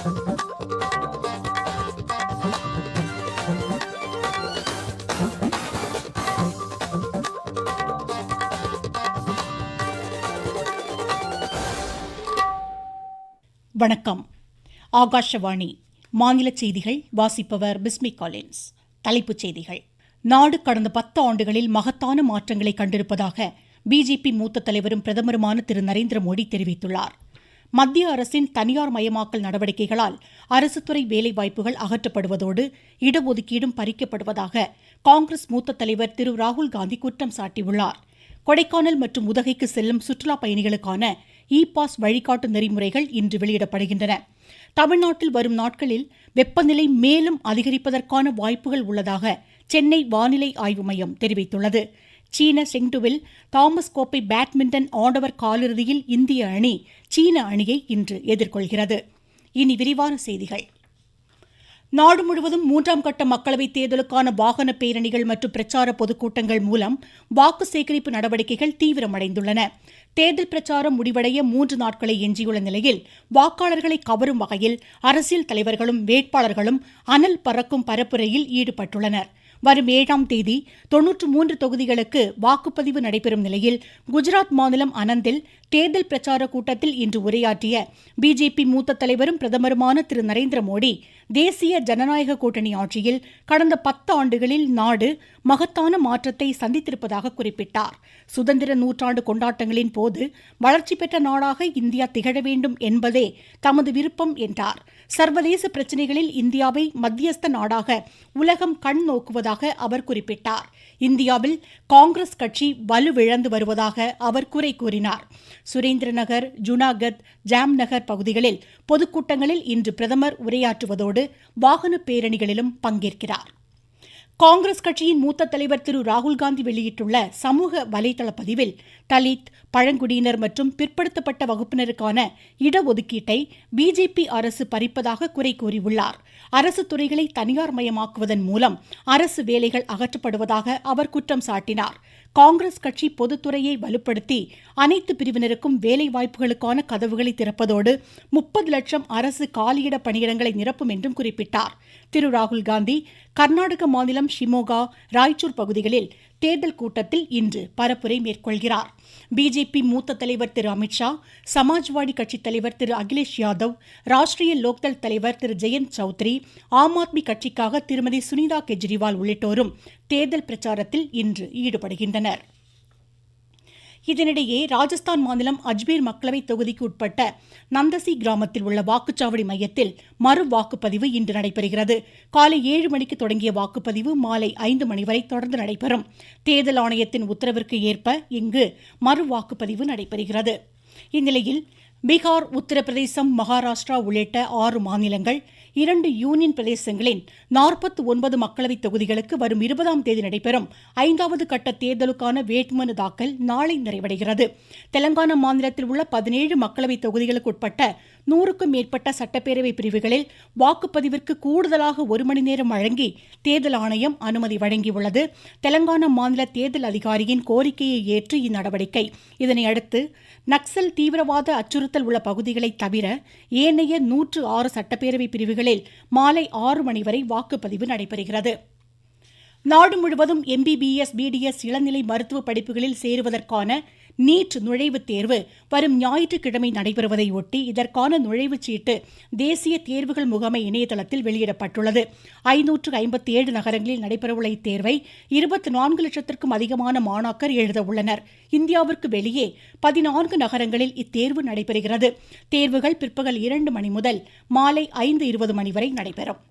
வணக்கம். ஆகாஷவாணி மாநில செய்திகள் வாசிப்பவர் பிஸ்மி காலின்ஸ். தலைப்புச் செய்திகள். நாடு கடந்த 10 ஆண்டுகளில் மகத்தான மாற்றங்களை கண்டிருப்பதாக பிஜேபி மூத்த தலைவரும் பிரதமருமான திரு நரேந்திர மோடி தெரிவித்துள்ளார். மத்திய அரசின் தனியார் மயமாக்கல் நடவடிக்கைகளால் அரசுத்துறை வேலைவாய்ப்புகள் அகற்றப்படுவதோடு இடஒதுக்கீடும் பறிக்கப்படுவதாக காங்கிரஸ் மூத்த தலைவர் திரு ராகுல்காந்தி குற்றம் சாட்டியுள்ளார். கொடைக்கானல் மற்றும் உதகைக்கு செல்லும் சுற்றுலா பயணிகளுக்கான இ-பாஸ் வழிகாட்டு நெறிமுறைகள் இன்று வெளியிடப்படுகின்றன. தமிழ்நாட்டில் வரும் நாட்களில் வெப்பநிலை மேலும் அதிகரிப்பதற்கான வாய்ப்புகள் உள்ளதாக சென்னை வானிலை ஆய்வு மையம் தெரிவித்துள்ளது. சீன செங்டுவில் தாமஸ் கோப்பை பேட்மிண்டன் ஆடவர் காலிறுதியில் இந்திய அணி சீன அணியை இன்று எதிர்கொள்கிறது. இனி விரிவான செய்திகள். நாடு முழுவதும் 3ஆம் கட்ட மக்களவைத் தேர்தலுக்கான வாகன பேரணிகள் மற்றும் பிரச்சார பொதுக்கூட்டங்கள் மூலம் வாக்கு சேகரிப்பு நடவடிக்கைகள் தீவிரமடைந்துள்ளன. தேர்தல் பிரச்சாரம் முடிவடைய 3 நாட்களை எஞ்சியுள்ள நிலையில் வாக்காளர்களை கவரும் வகையில் அரசியல் தலைவர்களும் வேட்பாளர்களும் அனல் பறக்கும் பரப்புரையில் ஈடுபட்டுள்ளனர். வரும் 7ஆம் தேதி 93 தொகுதிகளுக்கு வாக்குப்பதிவு நடைபெறும் நிலையில் குஜராத் மாநிலம் அனந்தில் தேர்தல் பிரச்சார கூட்டத்தில் இன்று உரையாற்றிய பிஜேபி மூத்த தலைவரும் பிரதமருமான திரு நரேந்திர மோடி, தேசிய ஜனநாயக கூட்டணி ஆட்சியில் கடந்த 10 ஆண்டுகளில் நாடு மகத்தான மாற்றத்தை சந்தித்திருப்பதாக குறிப்பிட்டார். சுதந்திர நூற்றாண்டு கொண்டாட்டங்களின் போது வளர்ச்சி பெற்ற நாடாக இந்தியா திகழ வேண்டும் என்பதே தமது விருப்பம் என்றார். சர்வதேச பிரச்சினைகளில் இந்தியாவை மத்தியஸ்த நாடாக உலகம் கண் நோக்குவதாக அவர் குறிப்பிட்டார். இந்தியாவில் காங்கிரஸ் கட்சி வலுவிழந்து வருவதாக அவர் குறை கூறினார். சுரேந்திரநகர், ஜுனாகத், ஜாம்நகர் பகுதிகளில் பொதுக்கூட்டங்களில் இன்று பிரதமர் உரையாற்றுவதோடு வாகன பேரணிகளிலும் பங்கேற்கிறார். காங்கிரஸ் கட்சியின் மூத்த தலைவர் திரு ராகுல்காந்தி வெளியிட்டுள்ள சமூக வலைதள பதிவில் தலித், பழங்குடியினர் மற்றும் பிற்படுத்தப்பட்ட வகுப்பினருக்கான இடஒதுக்கீட்டை பிஜேபி அரசு பறிப்பதாக குறை கூறியுள்ளார். அரசு துறைகளை தனியார் மயமாக்குவதன் மூலம் அரசு வேலைகள் அகற்றப்படுவதாக அவர் குற்றம் சாட்டினார். காங்கிரஸ் கட்சி பொதுத்துறையை வலுப்படுத்தி அனைத்து பிரிவினருக்கும் வேலை வாய்ப்புகளுக்கான கதவுகளை திறப்பதோடு 30 லட்சம் அரசு காலியிட பணியிடங்களை நிரப்பும் என்றும் குறிப்பிட்டார். திரு ராகுல்காந்தி கர்நாடக மாநிலம் ஷிமோகா, ராய்ச்சூர் பகுதிகளில் தேர்தல் கூட்டத்தில் இன்று பரப்புரை மேற்கொள்கிறார். பிஜேபி மூத்த தலைவர் திரு அமித்ஷா, சமாஜ்வாடி கட்சித் தலைவர் திரு அகிலேஷ் யாதவ், ராஷ்டிரிய லோக்தள் தலைவர் திரு ஜெயந்த் சௌத்ரி, ஆம் ஆத்மி கட்சிக்காக திருமதி சுனிதா கெஜ்ரிவால் உள்ளிட்டோரும் தேர்தல் பிரச்சாரத்தில் இன்று ஈடுபடுகின்றனர். இதனிடையே ராஜஸ்தான் மாநிலம் அஜ்மீர் மக்களவை தொகுதிக்கு உட்பட்ட நந்தசி கிராமத்தில் உள்ள வாக்குச்சாவடி மையத்தில் மறு வாக்குப்பதிவு இன்று நடைபெறுகிறது. காலை 7 மணிக்கு தொடங்கிய வாக்குப்பதிவு மாலை 5 மணி வரை தொடர்ந்து நடைபெறும். தேர்தல் ஆணையத்தின் உத்தரவிற்கு ஏற்ப இங்கு மறு வாக்குப்பதிவு நடைபெறுகிறது. இந்நிலையில் பீகார், உத்தரப்பிரதேசம், மகாராஷ்டிரா உள்ளிட்ட 6 மாநிலங்கள், 2 யூனியன் பிரதேசங்களின் 49 மக்களவை தொகுதிகளுக்கு வரும் 20ஆம் தேதி நடைபெறும் 5வது கட்ட தேர்தலுக்கான வேட்புமனு தாக்கல் நாளை நிறைவடைகிறது. தெலங்கானா மாநிலத்தில் உள்ள 17 மக்களவை தொகுதிகளுக்கு உட்பட்ட 100க்கும் மேற்பட்ட சட்டப்பேரவை பிரிவுகளில் வாக்குப்பதிவிற்கு கூடுதலாக 1 மணி நேரம் வழங்கி தேர்தல் ஆணையம் அனுமதி வழங்கியுள்ளது. தெலங்கானா மாநில தேர்தல் அதிகாரியின் கோரிக்கையை ஏற்று இந்நடவடிக்கை. இதனையடுத்து நக்சல் தீவிரவாத அச்சுறுத்தல் உள்ள பகுதிகளை தவிர ஏனைய 106 சட்டப்பேரவை பிரிவுகளில் மாலை 6 மணி வரை வாக்குப்பதிவு நடைபெறுகிறது. நாடு முழுவதும் MBBS, BDS இளநிலை மருத்துவ படிப்புகளில் சேருவதற்கான நீட் நுழைவுத் தேர்வு வரும் ஞாயிற்றுக்கிழமை நடைபெறுவதை ஒட்டி இதற்கான நுழைவுச் சீட்டு தேசிய தேர்வுகள் முகமை இணையதளத்தில் வெளியிடப்பட்டுள்ளது. 557 நகரங்களில் நடைபெறவுள்ள இத்தேர்வை 24 லட்சத்திற்கும் அதிகமான மாணாக்கர் எழுத உள்ளனர். இந்தியாவிற்கு வெளியே 14 நகரங்களில் இத்தேர்வு நடைபெறுகிறது. தேர்வுகள் பிற்பகல் 2 மணி முதல் மாலை 5:20 மணி வரை நடைபெறும்.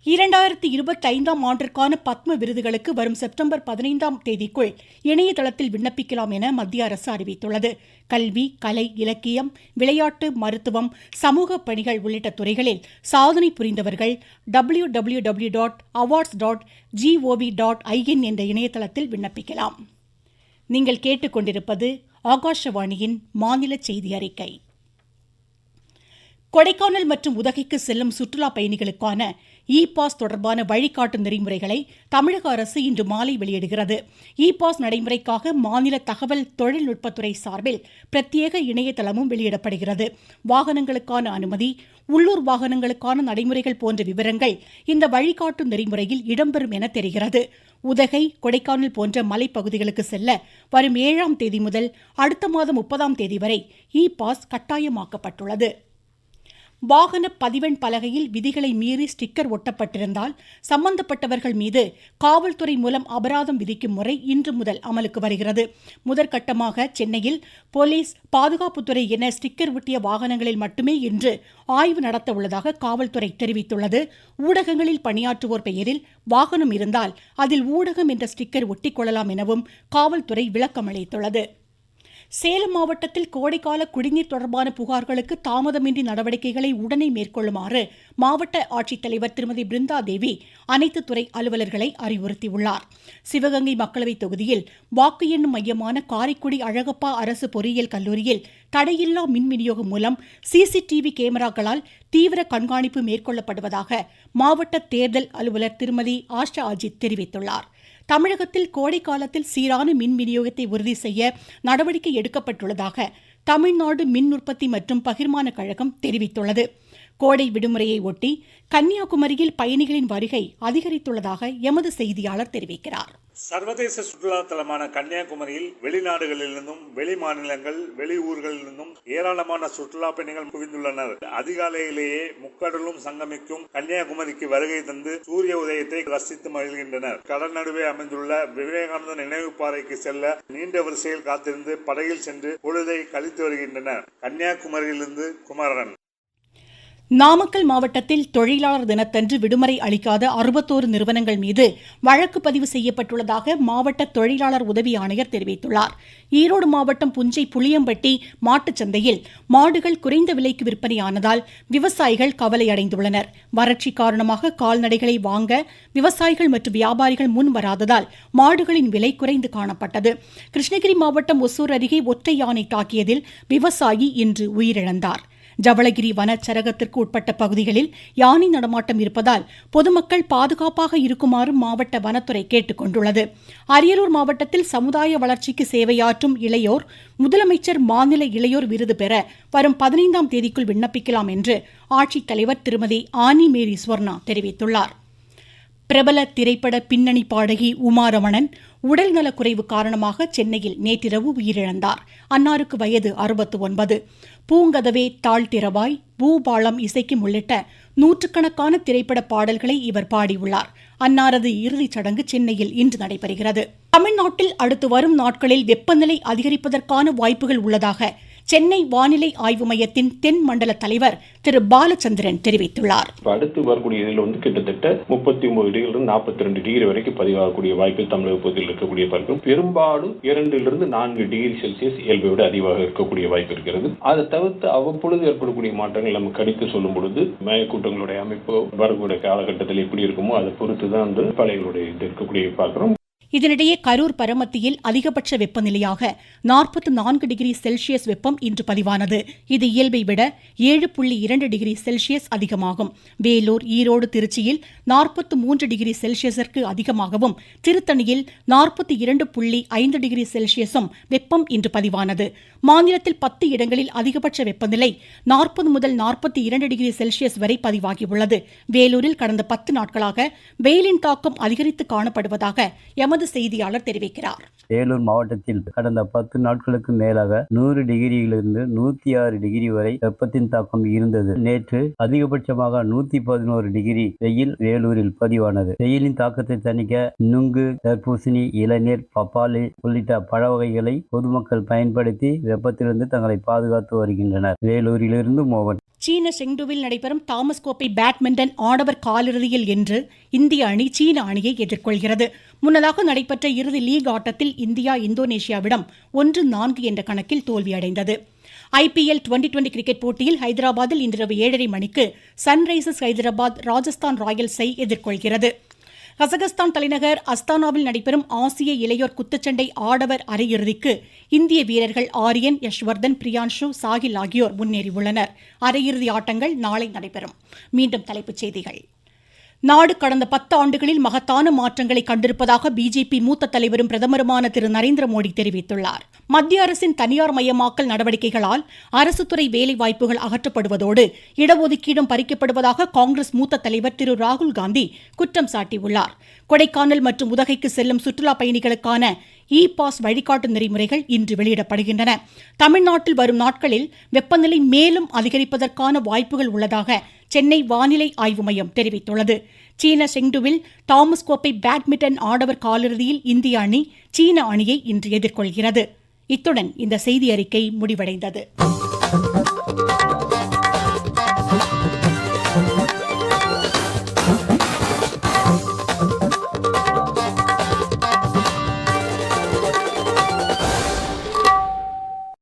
2025ஆம் ஆண்டிற்கான பத்ம விருதுகளுக்கு வரும் செப்டம்பர் 15ஆம் தேதிக்குள் இணையதளத்தில் விண்ணப்பிக்கலாம் என மத்திய அரசு அறிவித்துள்ளது. கல்வி, கலை, இலக்கியம், விளையாட்டு, மருத்துவம், சமூக பணிகள் உள்ளிட்ட துறைகளில் சாதனை புரிந்தவர்கள் www.awards.gov.in என்ற இணையதளத்தில் விண்ணப்பிக்கலாம். நீங்கள் கேட்டுக்கொண்டிருப்பது ஆகாஷவாணியின் மாநில செய்தி அறிக்கை. கொடைக்கானல் மற்றும் உதகைக்கு செல்லும் சுற்றுலா பயணிகளுக்கான இ-பாஸ் தொடர்பான வழிகாட்டு நெறிமுறைகளை தமிழக அரசு இன்று மாலை வெளியிடுகிறது. இ-பாஸ் நடைமுறைக்காக மாநில தகவல் தொழில்நுட்பத்துறை சார்பில் பிரத்யேக இணையதளமும் வெளியிடப்படுகிறது. வாகனங்களுக்கான அனுமதி, உள்ளூர் வாகனங்களுக்கான நடைமுறைகள் போன்ற விவரங்கள் இந்த வழிகாட்டு நெறிமுறையில் இடம்பெறும் என தெரிகிறது. உதகை, கொடைக்கானல் போன்ற மலைப்பகுதிகளுக்கு செல்ல வரும் 7ஆம் தேதி முதல் அடுத்த மாதம் 30ஆம் தேதி வரை இ-பாஸ் கட்டாயமாக்கப்பட்டுள்ளது. வாகன பதிவெண் பலகையில் விதிகளை மீறி ஸ்டிக்கர் ஒட்டப்பட்டிருந்தால் சம்பந்தப்பட்டவர்கள் மீது காவல்துறை மூலம் அபராதம் விதிக்கும் முறை இன்று முதல் அமலுக்கு வருகிறது. முதற்கட்டமாக சென்னையில் போலீஸ், பாதுகாப்புத்துறை என ஸ்டிக்கர் ஒட்டிய வாகனங்களில் மட்டுமே இன்று ஆய்வு நடத்த உள்ளதாக காவல்துறை தெரிவித்துள்ளது. ஊடகங்களில் பணியாற்றுவோர் பெயரில் வாகனம் இருந்தால் அதில் ஊடகம் என்ற ஸ்டிக்கர் ஒட்டிக்கொள்ளலாம் எனவும் காவல்துறை விளக்கமளித்துள்ளது. சேலம் மாவட்டத்தில் கோடைக்கால குடிநீர் தொடர்பான புகார்களுக்கு தாமதமின்றி நடவடிக்கைகளை உடனே மேற்கொள்ளுமாறு மாவட்ட ஆட்சித்தலைவர் திருமதி பிருந்தா தேவி அனைத்து துறை அலுவலர்களை அறிவுறுத்தியுள்ளார். சிவகங்கை மக்களவை தொகுதியில் வாக்கு எண்ணும் மையமான காரைக்குடி அழகப்பா அரசு பொறியியல் கல்லூரியில் தடையில்லா மின் விநியோகம் மூலம் CCTV கேமராக்களால் தீவிர கண்காணிப்பு மேற்கொள்ளப்படுவதாக மாவட்ட தேர்தல் அலுவலர் திருமதி ஆஷா அஜித் தெரிவித்துள்ளார். தமிழகத்தில் கோடை காலத்தில் சீரான மின் விநியோகத்தை உறுதி செய்ய நடவடிக்கை எடுக்கப்பட்டுள்ளதாக தமிழ்நாடு மின் உற்பத்தி மற்றும் பகிர்மான கழகம் தெரிவித்துள்ளது. கோடை விடுமுறையை ஒட்டி கன்னியாகுமரியில் பயணிகளின் வருகை அதிகரித்துள்ளதாக எமது செய்தியாளர் தெரிவிக்கிறார். சர்வதேச சுற்றுலா தலமான கன்னியாகுமரியில் வெளிநாடுகளிலிருந்தும் வெளி மாநிலங்கள், வெளி ஊர்களிலிருந்தும் ஏராளமான சுற்றுலா பயணிகள் குவிந்துள்ளனர். அதிகாலையிலேயே முக்கடலும் சங்கமிக்கும் கன்னியாகுமரிக்கு வருகை தந்து சூரிய உதயத்தை ரசித்து மகிழ்கின்றனர். கடல் நடுவே அமைந்துள்ள விவேகானந்தர் நினைவு பாறைக்கு செல்ல நீண்ட வரிசையில் காத்திருந்து படகில் சென்று பொழுதை கழித்து வருகின்றனர். கன்னியாகுமரியிலிருந்து குமரன். நாமக்கல் மாவட்டத்தில் தொழிலாளர் தினத்தன்று விடுமுறை அளிக்காத 61 நிறுவனங்கள் மீது வழக்கு பதிவு செய்யப்பட்டுள்ளதாக மாவட்ட தொழிலாளர் உதவி ஆணையர் தெரிவித்துள்ளார். ஈரோடு மாவட்டம் புஞ்சை புளியம்பட்டி மாட்டுச்சந்தையில் மாடுகள் குறைந்த விலைக்கு விற்பனையானதால் விவசாயிகள் கவலையடைந்துள்ளனர். வறட்சி காரணமாக கால்நடைகளை வாங்க விவசாயிகள் மற்றும் வியாபாரிகள் முன் வராததால் மாடுகளின் விலை குறைந்து காணப்பட்டது. கிருஷ்ணகிரி மாவட்டம் ஒசூர் அருகே ஒற்றை யானை தாக்கியதில் விவசாயி இன்று உயிரிழந்தார். ஜவளகிரி வனச்சரகத்திற்கு உட்பட்ட பகுதிகளில் யானை நடமாட்டம் இருப்பதால் பொதுமக்கள் பாதுகாப்பாக இருக்குமாறு மாவட்ட வனத்துறை கேட்டுக் கொண்டுள்ளது. அரியலூர் மாவட்டத்தில் சமுதாய வளர்ச்சிக்கு சேவையாற்றும் இளையோர் முதலமைச்சர் மாநில இளையோர் விருது பெற வரும் 15ஆம் தேதிக்குள் விண்ணப்பிக்கலாம் என்று ஆட்சித்தலைவர் திருமதி ஆனி மேரி ஸ்வர்ணா தெரிவித்துள்ளார். பிரபல திரைப்பட பின்னணி பாடகி உமா ரமணன் உடல்நலக்குறைவு காரணமாக சென்னையில் நேற்றிரவு உயிரிழந்தார். அன்னாருக்கு வயது 69. பூங்கதவே தாழ்த்திரவாய், பூபாளம் இசைக்கும் உள்ளிட்ட நூற்றுக்கணக்கான திரைப்பட பாடல்களை இவர் பாடியுள்ளார். அன்னாரது இறுதிச் சடங்கு சென்னையில் இன்று நடைபெறுகிறது. தமிழ்நாட்டில் அடுத்து வரும் நாட்களில் வெப்பநிலை அதிகரிப்பதற்கான வாய்ப்புகள் உள்ளதாக சென்னை வானிலை ஆய்வு மையத்தின் தென் மண்டல தலைவர் திரு பாலச்சந்திரன் தெரிவித்துள்ளார். அடுத்து வரக்கூடிய இதில் கிட்டத்தட்ட 39 டிகிரிலிருந்து 42 டிகிரி வரைக்கும் பதிவாகக்கூடிய வாய்ப்பில் தமிழக பகுதியில் இருக்கக்கூடிய பார்க்கும். பெரும்பாலும் 2 to 4 டிகிரி செல்சியஸ் இயல்பை விட அதிகமாக இருக்கக்கூடிய வாய்ப்பு இருக்கிறது. அதை தவிர்த்து அவ்வப்பொழுது ஏற்படக்கூடிய மாற்றங்கள் நம்ம கணித்து சொல்லும் பொழுது மேகக்கூட்டங்களுடைய அமைப்பு வரக்கூடிய காலகட்டத்தில் எப்படி இருக்குமோ அதை பொறுத்து தான் பழையங்களுடைய இது இருக்கக்கூடிய பார்க்கிறோம். இதனிடையே கரூர் பரமத்தியில் அதிகபட்ச வெப்பநிலையாக 44 டிகிரி செல்சியஸ் வெப்பம் இன்று பதிவானது. இது இயல்பை விட 7.2 டிகிரி செல்சியஸ் அதிகமாகும். வேலூர், ஈரோடு, திருச்சியில் 43 டிகிரி செல்சியஸிற்கு அதிகமாகவும், திருத்தணியில் 42.5 டிகிரி செல்சியஸும் வெப்பம் இன்று பதிவானது. மாநிலத்தில் 10 இடங்களில் அதிகபட்ச வெப்பநிலை 40 முதல் 42 டிகிரி செல்சியஸ் வரை பதிவாகியுள்ளது. வேலூரில் கடந்த 10 நாட்களாக வெயிலின் தாக்கம் அதிகரித்து காணப்படுவதாக எமது செய்தியாளர் தெரிவிக்கிறார். வேலூர் மாவட்டத்தில் கடந்த 10 நாட்களுக்கு மேலாக 100 டிகிரியிலிருந்து 106 டிகிரி வரை வெப்பத்தின் தாக்கம் இருந்தது. நேற்று அதிகபட்சமாக 111 டிகிரி வெயில் வேலூரில் பதிவானது. வெயிலின் தாக்கத்தை தணிக்க நுங்கு, தர்பூசணி, இளநீர், பப்பாளி உள்ளிட்ட பழ வகைகளை பொதுமக்கள் பயன்படுத்தி வெப்பத்திலிருந்து தங்களை பாதுகாத்து வருகின்றனர். வேலூரிலிருந்து மோகன். சீன செங்டுவில் நடைபெறும் தாமஸ் கோப்பை பேட்மிண்டன் ஆடவர் காலிறுதியில் இன்று இந்திய அணி சீன அணியை எதிர்கொள்கிறது. முன்னதாக நடைபெற்ற இறுதி லீக் ஆட்டத்தில் இந்தியா இந்தோனேஷியாவிடம் 1-4 என்ற கணக்கில் தோல்வியடைந்தது. IPL 2020 கிரிக்கெட் போட்டியில் ஹைதராபாத்தில் இன்றிரவு 7:30 மணிக்கு சன்ரைசர்ஸ் ஹைதராபாத் ராஜஸ்தான் ராயல்ஸை எதிர்கொள்கிறது. கசகஸ்தான் தலைநகர் அஸ்தானாவில் நடைபெறும் ஆசிய இளையோர் குத்துச்சண்டை ஆடவர் அரையிறுதிக்கு இந்திய வீரர்கள் ஆரியன், யஷ்வர்தன், பிரியான்ஷு, சாகில் ஆகியோர் முன்னேறியுள்ளனர். அரையிறுதி ஆட்டங்கள் நாளை நடைபெறும். மீண்டும் தலைப்புச் செய்திகள். நாடு கடந்த 10 ஆண்டுகளில் மகத்தான மாற்றங்களை கண்டிருப்பதாக பிஜேபி மூத்த தலைவரும் பிரதமருமான திரு நரேந்திர மோடி தெரிவித்துள்ளார். மத்திய அரசின் தனியார் மயமாக்கல் நடவடிக்கைகளால் அரசு துறை வேலை வாய்ப்புகள் அகற்றப்படுவதோடு இடஒதுக்கீடும் பறிக்கப்படுவதாக காங்கிரஸ் மூத்த தலைவர் திரு ராகுல் காந்தி குற்றம் சாட்டியுள்ளார். கொடைக்கானல் மற்றும் உதகைக்கு செல்லும் சுற்றுலா பயணிகளுக்கான இ-பாஸ் வழிகாட்டு நெறிமுறைகள் இன்று வெளியிடப்படுகின்றன. தமிழ்நாட்டில் வரும் நாட்களில் வெப்பநிலை மேலும் அதிகரிப்பதற்கான வாய்ப்புகள் உள்ளதாக சென்னை வானிலை ஆய்வு மையம் தெரிவித்துள்ளது. சீன செங்டுவில் தாமஸ் கோப்பை பேட்மிண்டன் ஆடவர் காலிறுதியில் இந்திய அணி சீன அணியை இன்று எதிர்கொள்கிறது. இத்துடன் இந்த செய்தி அறிக்கை முடிவடைந்தது.